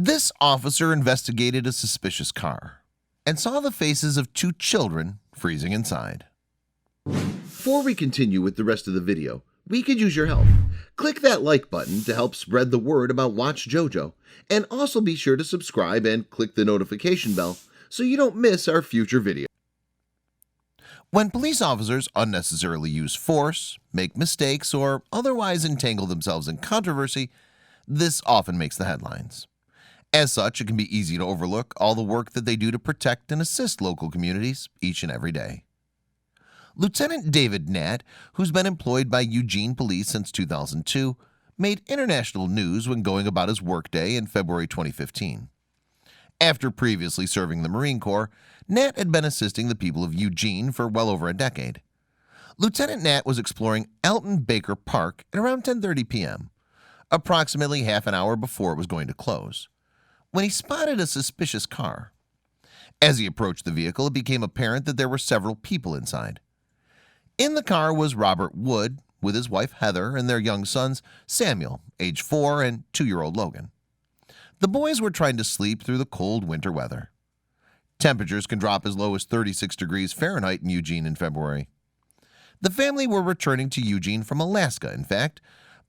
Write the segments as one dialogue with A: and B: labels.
A: This officer investigated a suspicious car and saw the faces of two children freezing inside.
B: Before we continue with the rest of the video, we could use your help. Click that like button to help spread the word about watchJojo, and also be sure to subscribe and click the notification bell so you don't miss our future videos.
A: When police officers unnecessarily use force, make mistakes, or otherwise entangle themselves in controversy, this often makes the headlines. As such, it can be easy to overlook all the work that they do to protect and assist local communities each and every day. Lieutenant David Nat, who's been employed by Eugene Police since 2002, made international news when going about his workday in February 2015. After previously serving the Marine Corps, Nat had been assisting the people of Eugene for well over a decade. Lieutenant Nat was exploring Elton Baker Park at around 10:30 p.m., approximately half an hour before it was going to close, when he spotted a suspicious car. As he approached the vehicle, it became apparent that there were several people inside. In the car was Robert Wood with his wife Heather and their young sons Samuel, age 4, and 2-year-old Logan. The boys were trying to sleep through the cold winter weather. Temperatures can drop as low as 36 degrees Fahrenheit in Eugene in February. The family were returning to Eugene from Alaska, in fact,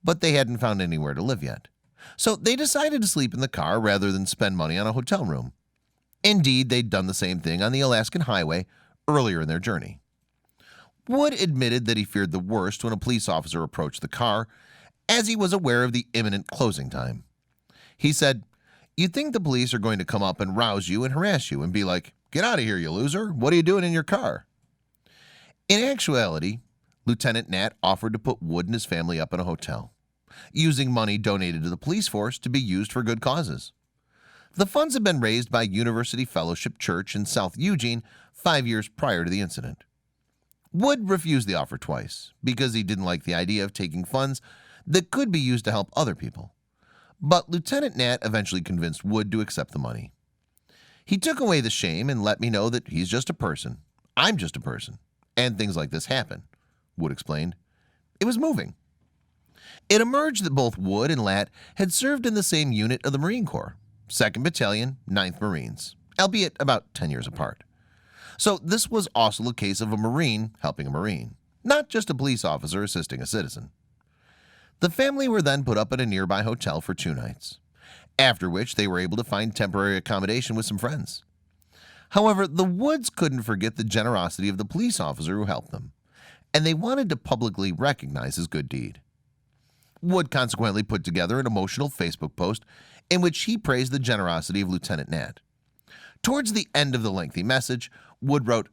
A: but they hadn't found anywhere to live yet. So they decided to sleep in the car rather than spend money on a hotel room. Indeed, they'd done the same thing on the Alaskan highway earlier in their journey. Wood admitted that he feared the worst when a police officer approached the car, as he was aware of the imminent closing time. He said, "You'd think the police are going to come up and rouse you and harass you and be like, 'Get out of here, you loser. What are you doing in your car?'" In actuality, Lieutenant Nat offered to put Wood and his family up in a hotel, using money donated to the police force to be used for good causes. The funds had been raised by University Fellowship Church in South Eugene 5 years prior to the incident. Wood refused the offer twice because he didn't like the idea of taking funds that could be used to help other people. But Lieutenant Nat eventually convinced Wood to accept the money. "He took away the shame and let me know that he's just a person. I'm just a person. And things like this happen," Wood explained. It was moving. It emerged that both Wood and Lat had served in the same unit of the Marine Corps, 2nd Battalion, 9th Marines, albeit about 10 years apart. So this was also a case of a Marine helping a Marine, not just a police officer assisting a citizen. The family were then put up at a nearby hotel for 2 nights, after which they were able to find temporary accommodation with some friends. However, the Woods couldn't forget the generosity of the police officer who helped them, and they wanted to publicly recognize his good deed. Wood consequently put together an emotional Facebook post in which he praised the generosity of Lieutenant Nat. Towards the end of the lengthy message, Wood wrote,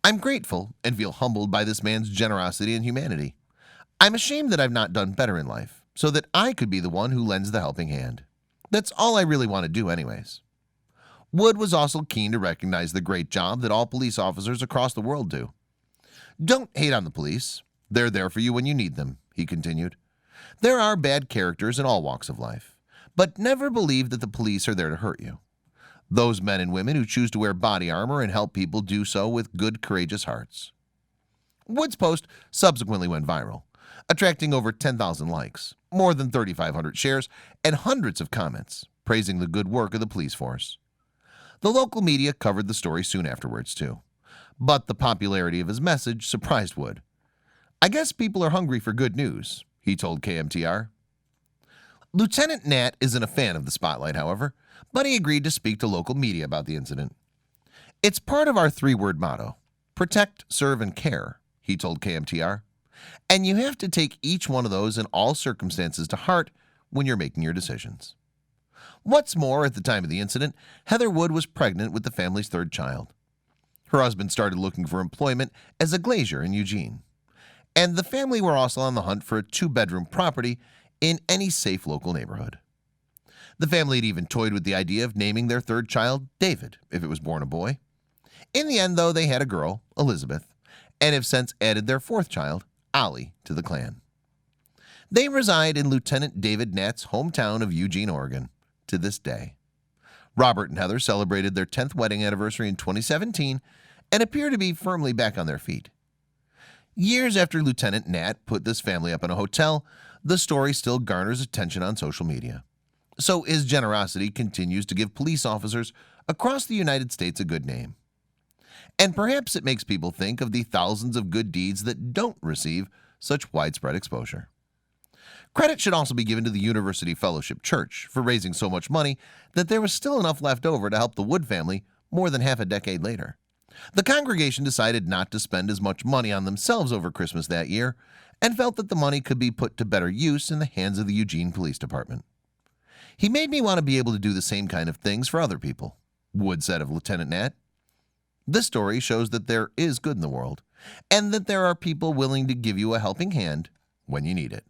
A: "I'm grateful and feel humbled by this man's generosity and humanity. I'm ashamed that I've not done better in life, so that I could be the one who lends the helping hand. That's all I really want to do anyways." Wood was also keen to recognize the great job that all police officers across the world do. "Don't hate on the police. They're there for you when you need them," he continued. "There are bad characters in all walks of life, but never believe that the police are there to hurt you. Those men and women who choose to wear body armor and help people do so with good, courageous hearts." Wood's post subsequently went viral, attracting over 10,000 likes, more than 3,500 shares, and hundreds of comments praising the good work of the police force. The local media covered the story soon afterwards too, but the popularity of his message surprised Wood. "I guess people are hungry for good news," he told KMTR. Lieutenant Nat isn't a fan of the spotlight, however, but he agreed to speak to local media about the incident. "It's part of our 3-word motto, protect, serve, and care," he told KMTR. "And you have to take each one of those in all circumstances to heart when you're making your decisions." What's more, at the time of the incident, Heather Wood was pregnant with the family's 3rd child. Her husband started looking for employment as a glazier in Eugene, and the family were also on the hunt for a 2-bedroom property in any safe local neighborhood. The family had even toyed with the idea of naming their 3rd child David if it was born a boy. In the end, though, they had a girl, Elizabeth, and have since added their 4th child, Ollie, to the clan. They reside in Lieutenant David Nat's hometown of Eugene, Oregon, to this day. Robert and Heather celebrated their 10th wedding anniversary in 2017 and appear to be firmly back on their feet. Years after Lieutenant Nat put this family up in a hotel, the story still garners attention on social media. So his generosity continues to give police officers across the United States a good name. And perhaps it makes people think of the thousands of good deeds that don't receive such widespread exposure. Credit should also be given to the University Fellowship Church for raising so much money that there was still enough left over to help the Wood family more than half a decade later. The congregation decided not to spend as much money on themselves over Christmas that year and felt that the money could be put to better use in the hands of the Eugene Police Department. He made me want to be able to do the same kind of things for other people, Wood said of Lieutenant Nat. This story shows that there is good in the world and that there are people willing to give you a helping hand when you need it.